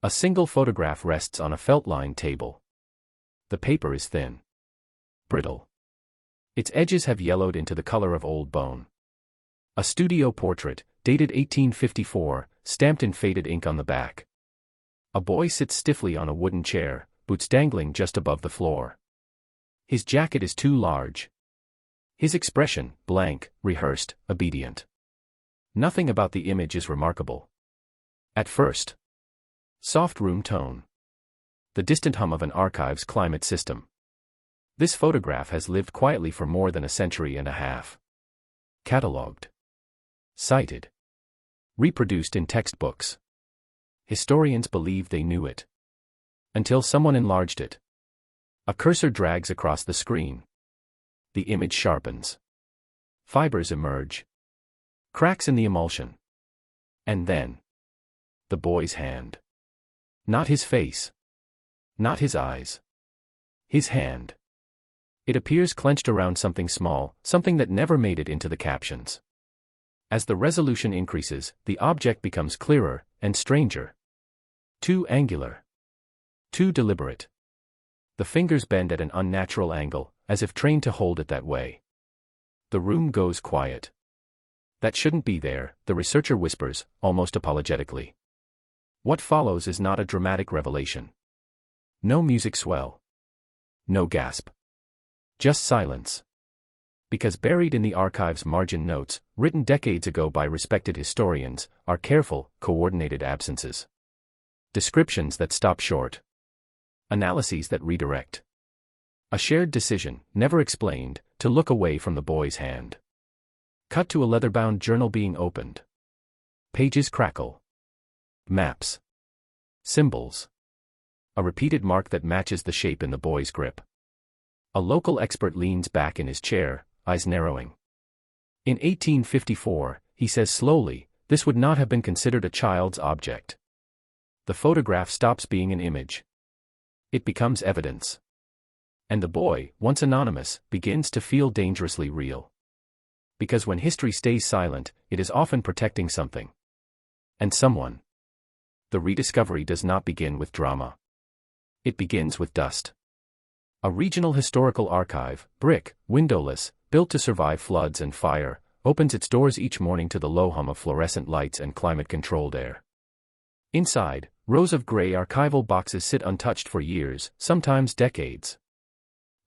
A single photograph rests on a felt-lined table. The paper is thin, brittle. Its edges have yellowed into the color of old bone. A studio portrait, dated 1854, stamped in faded ink on the back. A boy sits stiffly on a wooden chair, boots dangling just above the floor. His jacket is too large. His expression, blank, rehearsed, obedient. Nothing about the image is remarkable. At first. Soft room tone. The distant hum of an archive's climate system. This photograph has lived quietly for more than a century and a half. Catalogued. Cited. Reproduced in textbooks. Historians believe they knew it. Until someone enlarged it. A cursor drags across the screen. The image sharpens. Fibers emerge. Cracks in the emulsion. And then. The boy's hand. Not his face. Not his eyes. His hand. It appears clenched around something small, something that never made it into the captions. As the resolution increases, the object becomes clearer and stranger. Too angular. Too deliberate. The fingers bend at an unnatural angle, as if trained to hold it that way. The room goes quiet. That shouldn't be there, the researcher whispers, almost apologetically. What follows is not a dramatic revelation. No music swell. No gasp. Just silence. Because buried in the archive's margin notes, written decades ago by respected historians, are careful, coordinated absences. Descriptions that stop short. Analyses that redirect. A shared decision, never explained, to look away from the boy's hand. Cut to a leather-bound journal being opened. Pages crackle. Maps. Symbols. A repeated mark that matches the shape in the boy's grip. A local expert leans back in his chair, eyes narrowing. In 1854, he says slowly, this would not have been considered a child's object. The photograph stops being an image. It becomes evidence. And the boy, once anonymous, begins to feel dangerously real. Because when history stays silent, it is often protecting something. And someone. The rediscovery does not begin with drama. It begins with dust. A regional historical archive, brick, windowless, built to survive floods and fire, opens its doors each morning to the low hum of fluorescent lights and climate-controlled air. Inside, rows of gray archival boxes sit untouched for years, sometimes decades.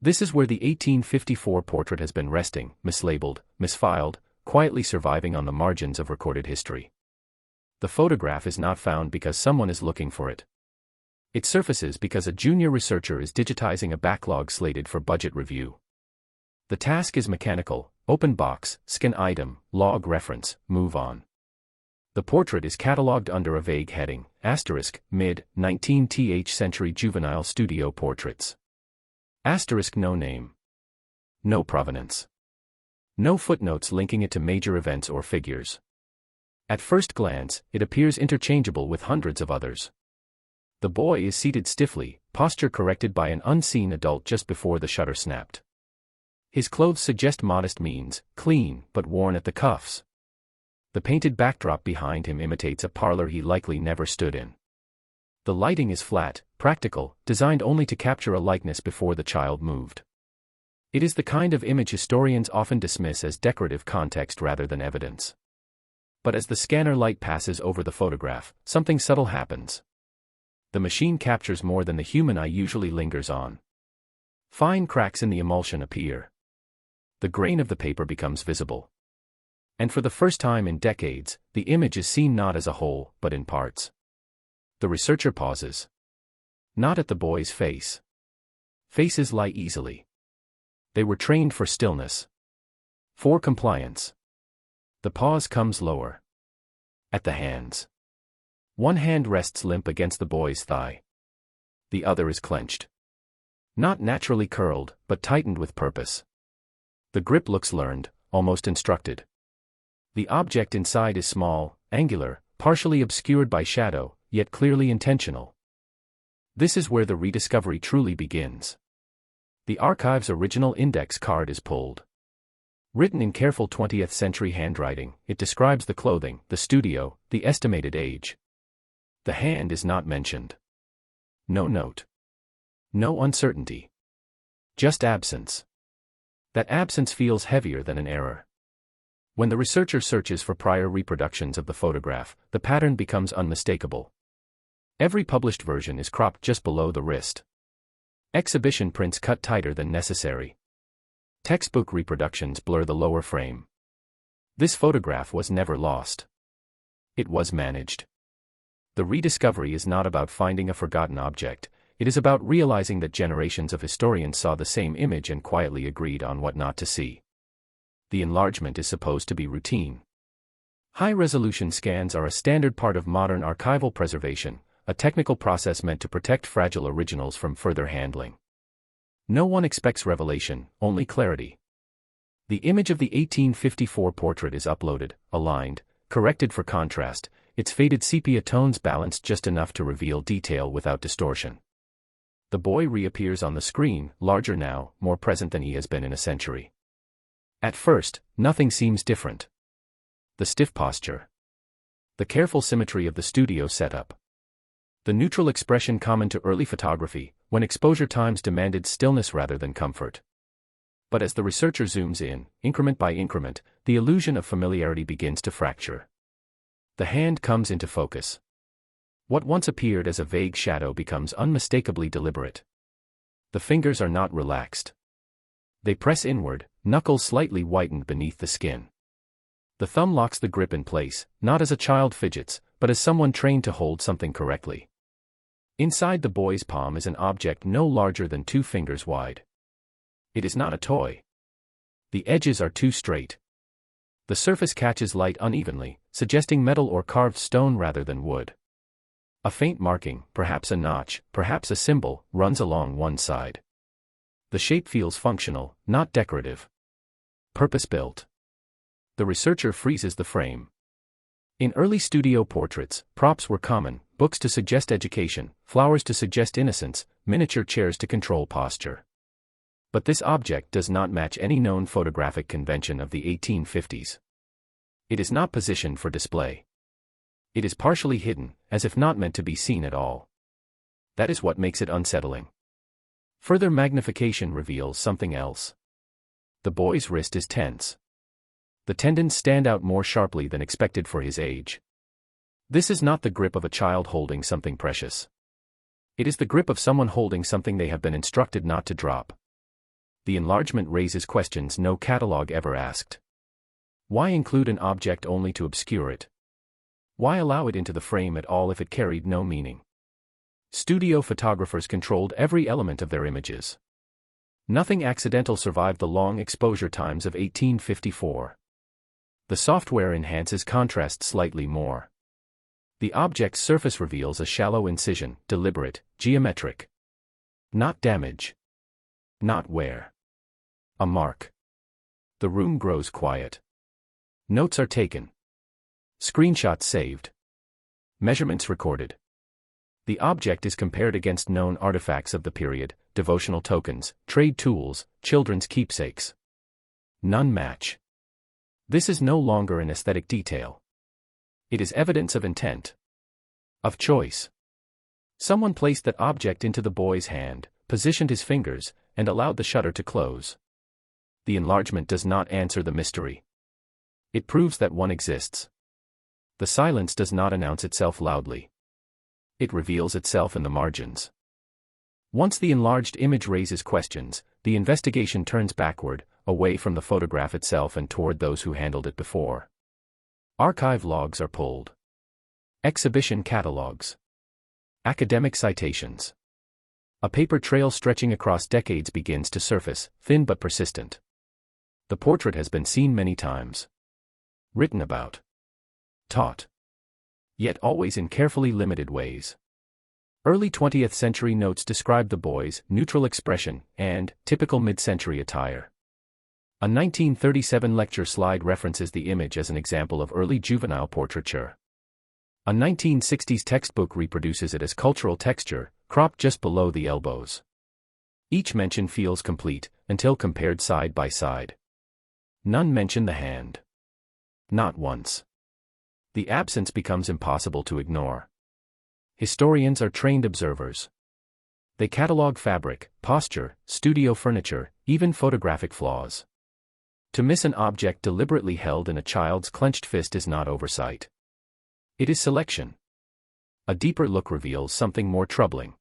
This is where the 1854 portrait has been resting, mislabeled, misfiled, quietly surviving on the margins of recorded history. The photograph is not found because someone is looking for it. It surfaces because a junior researcher is digitizing a backlog slated for budget review. The task is mechanical: open box, scan item, log reference, move on. The portrait is catalogued under a vague heading, mid-19th century juvenile studio portraits. No name. No provenance. No footnotes linking it to major events or figures. At first glance, it appears interchangeable with hundreds of others. The boy is seated stiffly, posture corrected by an unseen adult just before the shutter snapped. His clothes suggest modest means, clean but worn at the cuffs. The painted backdrop behind him imitates a parlor he likely never stood in. The lighting is flat, practical, designed only to capture a likeness before the child moved. It is the kind of image historians often dismiss as decorative context rather than evidence. But as the scanner light passes over the photograph, something subtle happens. The machine captures more than the human eye usually lingers on. Fine cracks in the emulsion appear. The grain of the paper becomes visible. And for the first time in decades, the image is seen not as a whole, but in parts. The researcher pauses. Not at the boy's face. Faces lie easily. They were trained for stillness. For compliance. The pause comes lower. At the hands. One hand rests limp against the boy's thigh. The other is clenched. Not naturally curled, but tightened with purpose. The grip looks learned, almost instructed. The object inside is small, angular, partially obscured by shadow, yet clearly intentional. This is where the rediscovery truly begins. The archive's original index card is pulled. Written in careful 20th century handwriting, it describes the clothing, the studio, the estimated age. The hand is not mentioned. No note. No uncertainty. Just absence. That absence feels heavier than an error. When the researcher searches for prior reproductions of the photograph, the pattern becomes unmistakable. Every published version is cropped just below the wrist. Exhibition prints cut tighter than necessary. Textbook reproductions blur the lower frame. This photograph was never lost. It was managed. The rediscovery is not about finding a forgotten object, it is about realizing that generations of historians saw the same image and quietly agreed on what not to see. The enlargement is supposed to be routine. High-resolution scans are a standard part of modern archival preservation, a technical process meant to protect fragile originals from further handling. No one expects revelation, only clarity. The image of the 1854 portrait is uploaded, aligned, corrected for contrast, its faded sepia tones balanced just enough to reveal detail without distortion. The boy reappears on the screen, larger now, more present than he has been in a century. At first, nothing seems different. The stiff posture. The careful symmetry of the studio setup. The neutral expression common to early photography, when exposure times demanded stillness rather than comfort. But as the researcher zooms in, increment by increment, the illusion of familiarity begins to fracture. The hand comes into focus. What once appeared as a vague shadow becomes unmistakably deliberate. The fingers are not relaxed. They press inward, knuckles slightly whitened beneath the skin. The thumb locks the grip in place, not as a child fidgets, but as someone trained to hold something correctly. Inside the boy's palm is an object no larger than 2 fingers wide. It is not a toy. The edges are too straight. The surface catches light unevenly, suggesting metal or carved stone rather than wood. A faint marking, perhaps a notch, perhaps a symbol, runs along one side. The shape feels functional, not decorative. Purpose-built. The researcher freezes the frame. In early studio portraits, props were common, books to suggest education, flowers to suggest innocence, miniature chairs to control posture. But this object does not match any known photographic convention of the 1850s. It is not positioned for display. It is partially hidden, as if not meant to be seen at all. That is what makes it unsettling. Further magnification reveals something else. The boy's wrist is tense. The tendons stand out more sharply than expected for his age. This is not the grip of a child holding something precious. It is the grip of someone holding something they have been instructed not to drop. The enlargement raises questions no catalog ever asked. Why include an object only to obscure it? Why allow it into the frame at all if it carried no meaning? Studio photographers controlled every element of their images. Nothing accidental survived the long exposure times of 1854. The software enhances contrast slightly more. The object's surface reveals a shallow incision, deliberate, geometric. Not damage. Not wear. A mark. The room grows quiet. Notes are taken. Screenshots saved. Measurements recorded. The object is compared against known artifacts of the period, devotional tokens, trade tools, children's keepsakes. None match. This is no longer an aesthetic detail. It is evidence of intent. Of choice. Someone placed that object into the boy's hand, positioned his fingers, and allowed the shutter to close. The enlargement does not answer the mystery. It proves that one exists. The silence does not announce itself loudly. It reveals itself in the margins. Once the enlarged image raises questions, the investigation turns backward, away from the photograph itself and toward those who handled it before. Archive logs are pulled. Exhibition catalogs. Academic citations. A paper trail stretching across decades begins to surface, thin but persistent. The portrait has been seen many times. Written about. Taught. Yet always in carefully limited ways. Early 20th century notes describe the boy's neutral expression and typical mid-century attire. A 1937 lecture slide references the image as an example of early juvenile portraiture. A 1960s textbook reproduces it as cultural texture, cropped just below the elbows. Each mention feels complete, until compared side by side. None mention the hand. Not once. The absence becomes impossible to ignore. Historians are trained observers. They catalog fabric, posture, studio furniture, even photographic flaws. To miss an object deliberately held in a child's clenched fist is not oversight. It is selection. A deeper look reveals something more troubling.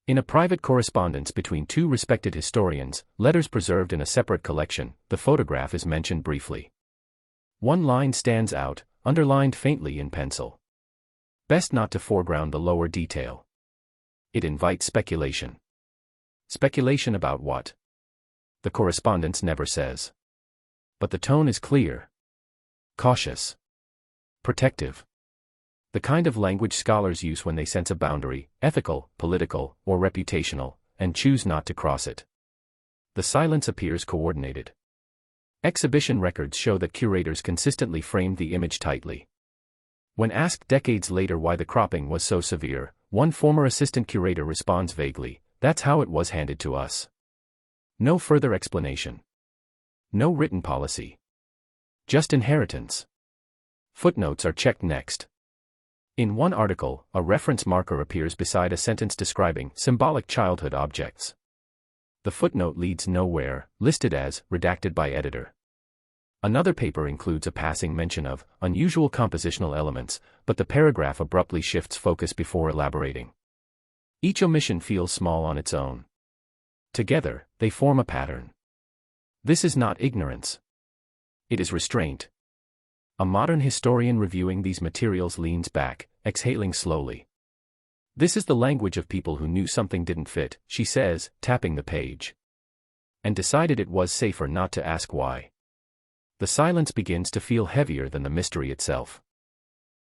In a private correspondence between two respected historians, letters preserved in a separate collection, the photograph is mentioned briefly. One line stands out, underlined faintly in pencil. Best not to foreground the lower detail. It invites speculation. Speculation about what? The correspondence never says. But the tone is clear. Cautious. Protective. The kind of language scholars use when they sense a boundary, ethical, political, or reputational, and choose not to cross it. The silence appears coordinated. Exhibition records show that curators consistently framed the image tightly. When asked decades later why the cropping was so severe, one former assistant curator responds vaguely, "That's how it was handed to us." No further explanation. No written policy. Just inheritance. Footnotes are checked next. In one article, a reference marker appears beside a sentence describing symbolic childhood objects. The footnote leads nowhere, listed as redacted by editor. Another paper includes a passing mention of unusual compositional elements, but the paragraph abruptly shifts focus before elaborating. Each omission feels small on its own. Together, they form a pattern. This is not ignorance. It is restraint. A modern historian reviewing these materials leans back, exhaling slowly. "This is the language of people who knew something didn't fit," she says, tapping the page. "And decided it was safer not to ask why." The silence begins to feel heavier than the mystery itself.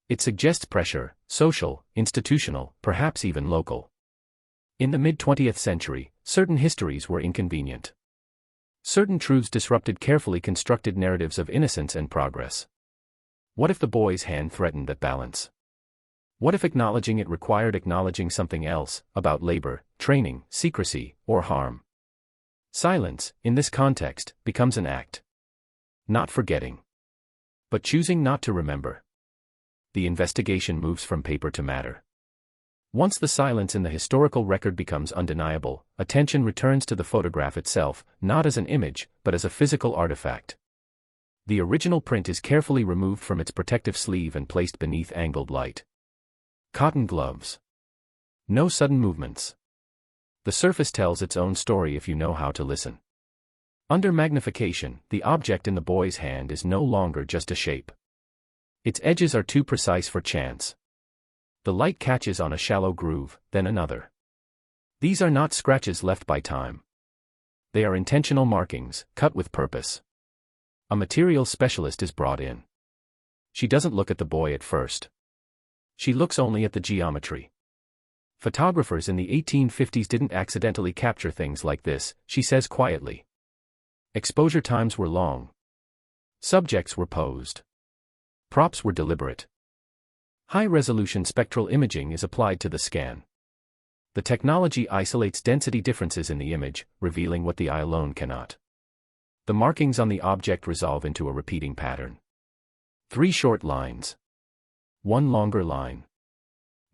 It suggests pressure, social, institutional, perhaps even local. In the mid-20th century, certain histories were inconvenient. Certain truths disrupted carefully constructed narratives of innocence and progress. What if the boy's hand threatened that balance? What if acknowledging it required acknowledging something else, about labor, training, secrecy, or harm? Silence, in this context, becomes an act. Not forgetting, but choosing not to remember. The investigation moves from paper to matter. Once the silence in the historical record becomes undeniable, attention returns to the photograph itself, not as an image, but as a physical artifact. The original print is carefully removed from its protective sleeve and placed beneath angled light. Cotton gloves. No sudden movements. The surface tells its own story if you know how to listen. Under magnification, the object in the boy's hand is no longer just a shape. Its edges are too precise for chance. The light catches on a shallow groove, then another. These are not scratches left by time. They are intentional markings, cut with purpose. A material specialist is brought in. She doesn't look at the boy at first. She looks only at the geometry. Photographers in the 1850s didn't accidentally capture things like this, she says quietly. Exposure times were long. Subjects were posed. Props were deliberate. High-resolution spectral imaging is applied to the scan. The technology isolates density differences in the image, revealing what the eye alone cannot. The markings on the object resolve into a repeating pattern. 3 short lines. 1 longer line.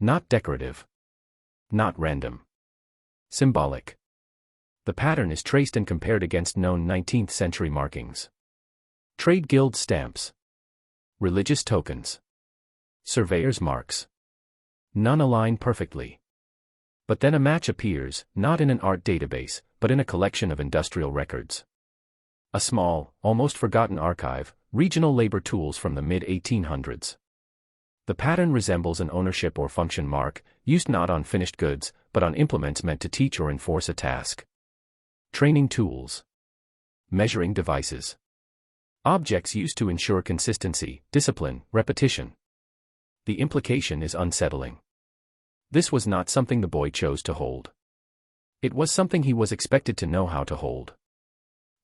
Not decorative. Not random. Symbolic. The pattern is traced and compared against known 19th century markings. Trade guild stamps. Religious tokens. Surveyor's marks. None align perfectly. But then a match appears, not in an art database, but in a collection of industrial records. A small, almost forgotten archive, regional labor tools from the mid-1800s. The pattern resembles an ownership or function mark, used not on finished goods, but on implements meant to teach or enforce a task. Training tools. Measuring devices. Objects used to ensure consistency, discipline, repetition. The implication is unsettling. This was not something the boy chose to hold. It was something he was expected to know how to hold.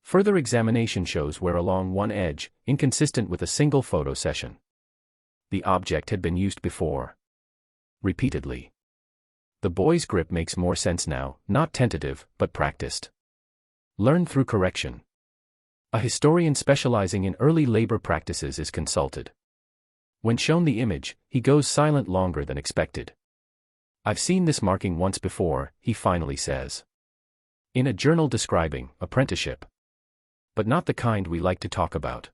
Further examination shows wear along one edge, inconsistent with a single photo session. The object had been used before. Repeatedly. The boy's grip makes more sense now, not tentative, but practiced. Learned through correction. A historian specializing in early labor practices is consulted. When shown the image, he goes silent longer than expected. I've seen this marking once before, he finally says. In a journal describing apprenticeship. But not the kind we like to talk about.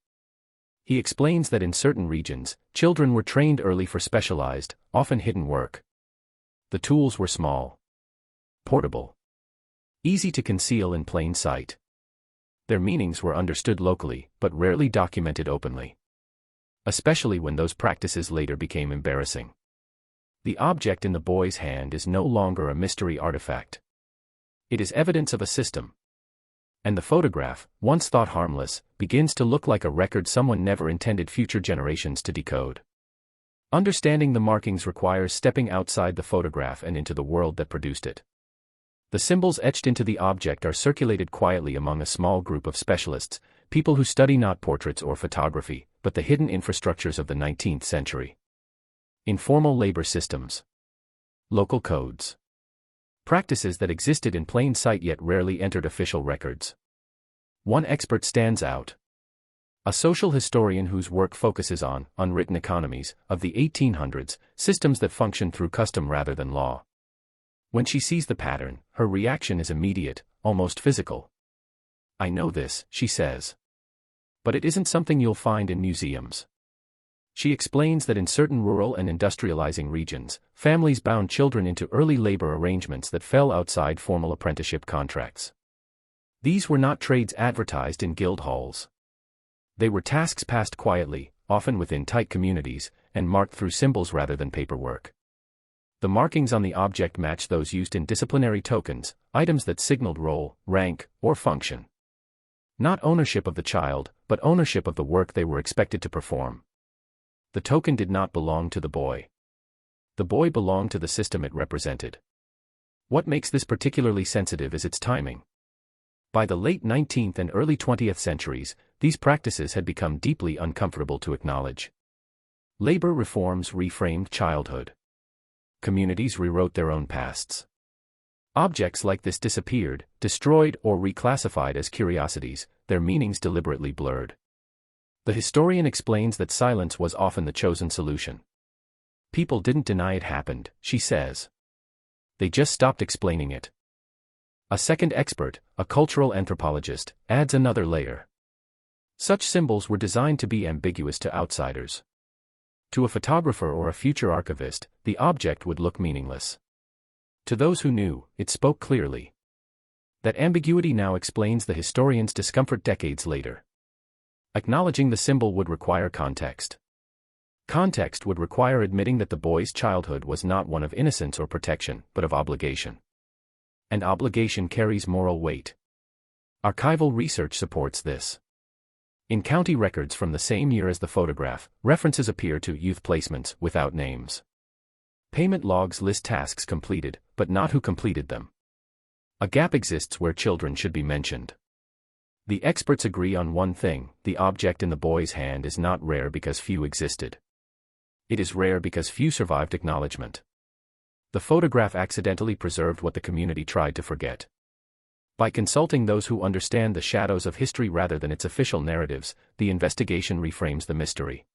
He explains that in certain regions, children were trained early for specialized, often hidden work. The tools were small, portable, easy to conceal in plain sight. Their meanings were understood locally, but rarely documented openly. Especially when those practices later became embarrassing. The object in the boy's hand is no longer a mystery artifact. It is evidence of a system. And the photograph, once thought harmless, begins to look like a record someone never intended future generations to decode. Understanding the markings requires stepping outside the photograph and into the world that produced it. The symbols etched into the object are circulated quietly among a small group of specialists, people who study not portraits or photography, but the hidden infrastructures of the 19th century. Informal labor systems. Local codes. Practices that existed in plain sight yet rarely entered official records. One expert stands out. A social historian whose work focuses on unwritten economies of the 1800s, systems that function through custom rather than law. When she sees the pattern, her reaction is immediate, almost physical. I know this, she says. But it isn't something you'll find in museums. She explains that in certain rural and industrializing regions, families bound children into early labor arrangements that fell outside formal apprenticeship contracts. These were not trades advertised in guild halls. They were tasks passed quietly, often within tight communities, and marked through symbols rather than paperwork. The markings on the object match those used in disciplinary tokens, items that signaled role, rank, or function. Not ownership of the child, but ownership of the work they were expected to perform. The token did not belong to the boy. The boy belonged to the system it represented. What makes this particularly sensitive is its timing. By the late 19th and early 20th centuries, these practices had become deeply uncomfortable to acknowledge. Labor reforms reframed childhood. Communities rewrote their own pasts. Objects like this disappeared, destroyed, or reclassified as curiosities, their meanings deliberately blurred. The historian explains that silence was often the chosen solution. People didn't deny it happened, she says. They just stopped explaining it. A second expert, a cultural anthropologist, adds another layer. Such symbols were designed to be ambiguous to outsiders. To a photographer or a future archivist, the object would look meaningless. To those who knew, it spoke clearly. That ambiguity now explains the historian's discomfort decades later. Acknowledging the symbol would require context. Context would require admitting that the boy's childhood was not one of innocence or protection, but of obligation. And obligation carries moral weight. Archival research supports this. In county records from the same year as the photograph, references appear to youth placements without names. Payment logs list tasks completed, but not who completed them. A gap exists where children should be mentioned. The experts agree on one thing: the object in the boy's hand is not rare because few existed. It is rare because few survived acknowledgement. The photograph accidentally preserved what the community tried to forget. By consulting those who understand the shadows of history rather than its official narratives, the investigation reframes the mystery.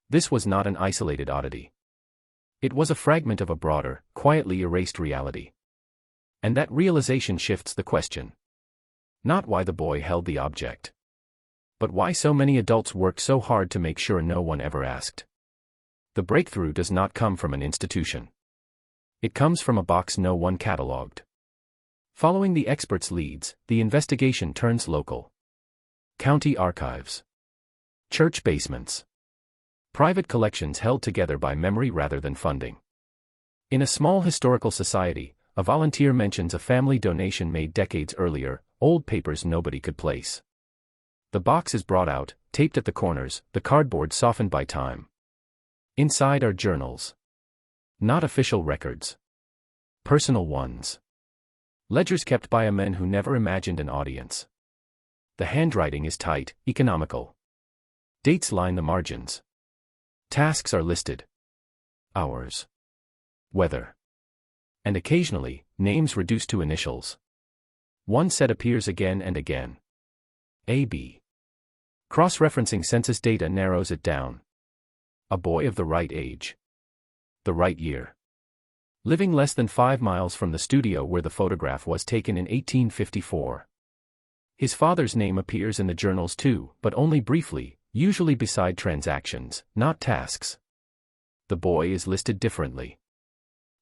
This was not an isolated oddity. It was a fragment of a broader, quietly erased reality. And that realization shifts the question. Not why the boy held the object, but why so many adults worked so hard to make sure no one ever asked. The breakthrough does not come from an institution. It comes from a box no one cataloged. Following the experts' leads, the investigation turns local. County archives. Church basements. Private collections held together by memory rather than funding. In a small historical society, a volunteer mentions a family donation made decades earlier, old papers nobody could place. The box is brought out, taped at the corners, the cardboard softened by time. Inside are journals. Not official records. Personal ones. Ledgers kept by a man who never imagined an audience. The handwriting is tight, economical. Dates line the margins. Tasks are listed. Hours. Weather. And occasionally, names reduced to initials. One set appears again and again. AB. Cross-referencing census data narrows it down. A boy of the right age. The right year. living less than 5 miles from the studio where the photograph was taken in 1854. His father's name appears in the journals too, but only briefly, usually beside transactions, not tasks. The boy is listed differently.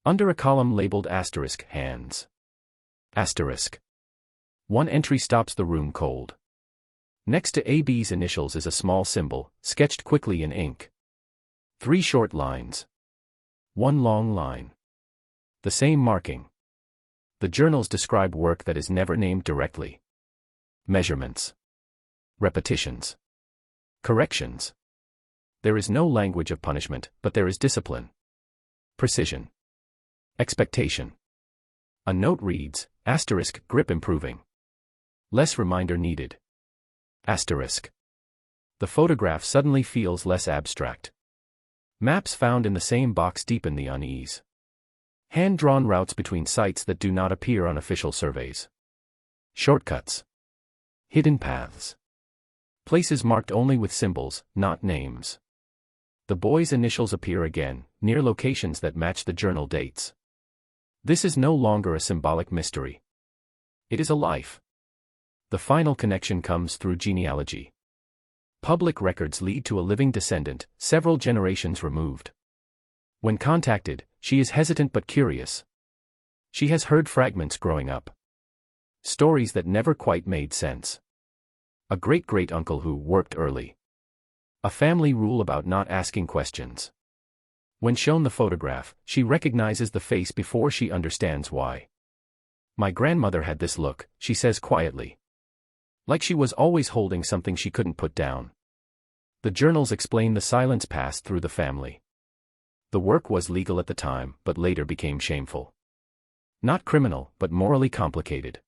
Under a column labeled asterisk, hands. Asterisk. One entry stops the room cold. Next to AB's initials is a small symbol, sketched quickly in ink. 3 short lines. 1 long line. The same marking. The journals describe work that is never named directly. Measurements. Repetitions. Corrections. There is no language of punishment, but there is discipline. Precision. Expectation. A note reads, asterisk, grip improving. Less reminder needed. Asterisk. The photograph suddenly feels less abstract. Maps found in the same box deepen the unease. Hand-drawn routes between sites that do not appear on official surveys. Shortcuts. Hidden paths. Places marked only with symbols, not names. The boy's initials appear again, near locations that match the journal dates. This is no longer a symbolic mystery. It is a life. The final connection comes through genealogy. Public records lead to a living descendant, several generations removed. When contacted, she is hesitant but curious. She has heard fragments growing up. Stories that never quite made sense. A great-great-uncle who worked early. A family rule about not asking questions. When shown the photograph, she recognizes the face before she understands why. My grandmother had this look, she says quietly. Like she was always holding something she couldn't put down. The journals explain the silence passed through the family. The work was legal at the time, but later became shameful. Not criminal, but morally complicated.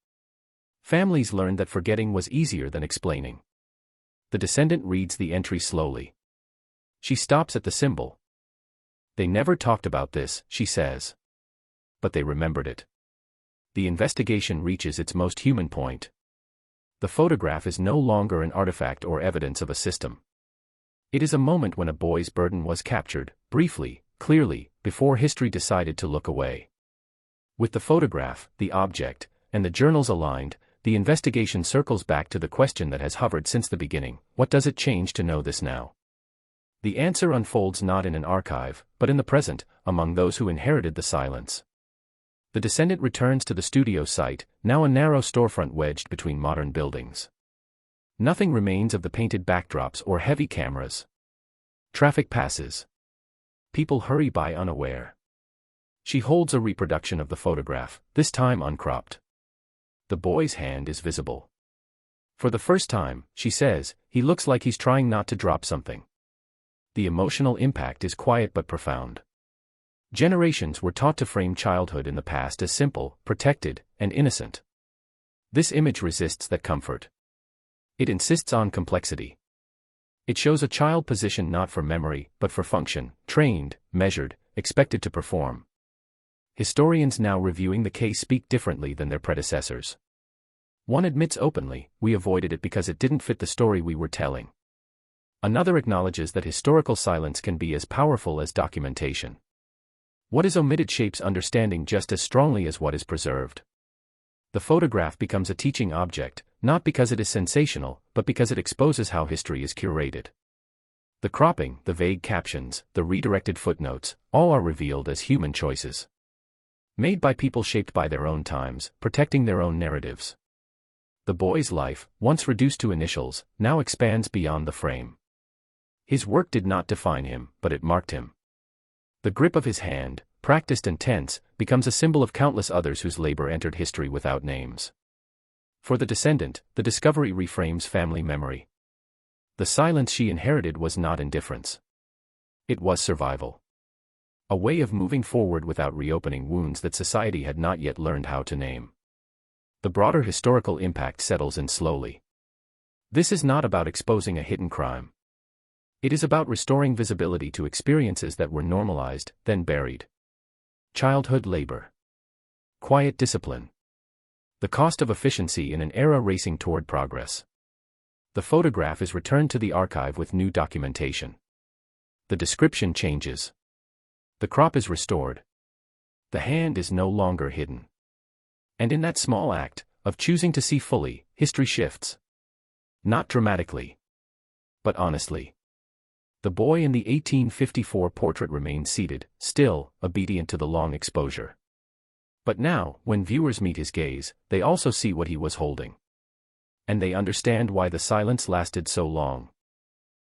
Families learned that forgetting was easier than explaining. The descendant reads the entry slowly. She stops at the symbol. They never talked about this, she says. But they remembered it. The investigation reaches its most human point. The photograph is no longer an artifact or evidence of a system. It is a moment when a boy's burden was captured, briefly, clearly, before history decided to look away. With the photograph, the object, and the journals aligned, the investigation circles back to the question that has hovered since the beginning: what does it change to know this now? The answer unfolds not in an archive, but in the present, among those who inherited the silence. The descendant returns to the studio site, now a narrow storefront wedged between modern buildings. Nothing remains of the painted backdrops or heavy cameras. Traffic passes. People hurry by unaware. She holds a reproduction of the photograph, this time uncropped. The boy's hand is visible. For the first time, she says, he looks like he's trying not to drop something. The emotional impact is quiet but profound. Generations were taught to frame childhood in the past as simple, protected, and innocent. This image resists that comfort. It insists on complexity. It shows a child positioned not for memory, but for function, trained, measured, expected to perform. Historians now reviewing the case speak differently than their predecessors. One admits openly, we avoided it because it didn't fit the story we were telling. Another acknowledges that historical silence can be as powerful as documentation. What is omitted shapes understanding just as strongly as what is preserved. The photograph becomes a teaching object, not because it is sensational, but because it exposes how history is curated. The cropping, the vague captions, the redirected footnotes, all are revealed as human choices. Made by people shaped by their own times, protecting their own narratives. The boy's life, once reduced to initials, now expands beyond the frame. His work did not define him, but it marked him. The grip of his hand, practiced and tense, becomes a symbol of countless others whose labor entered history without names. For the descendant, the discovery reframes family memory. The silence she inherited was not indifference. It was survival. A way of moving forward without reopening wounds that society had not yet learned how to name. The broader historical impact settles in slowly. This is not about exposing a hidden crime. It is about restoring visibility to experiences that were normalized, then buried. Childhood labor. Quiet discipline. The cost of efficiency in an era racing toward progress. The photograph is returned to the archive with new documentation. The description changes. The crop is restored. The hand is no longer hidden. And in that small act, of choosing to see fully, history shifts. Not dramatically, but honestly. The boy in the 1854 portrait remains seated, still, obedient to the long exposure. But now, when viewers meet his gaze, they also see what he was holding. And they understand why the silence lasted so long.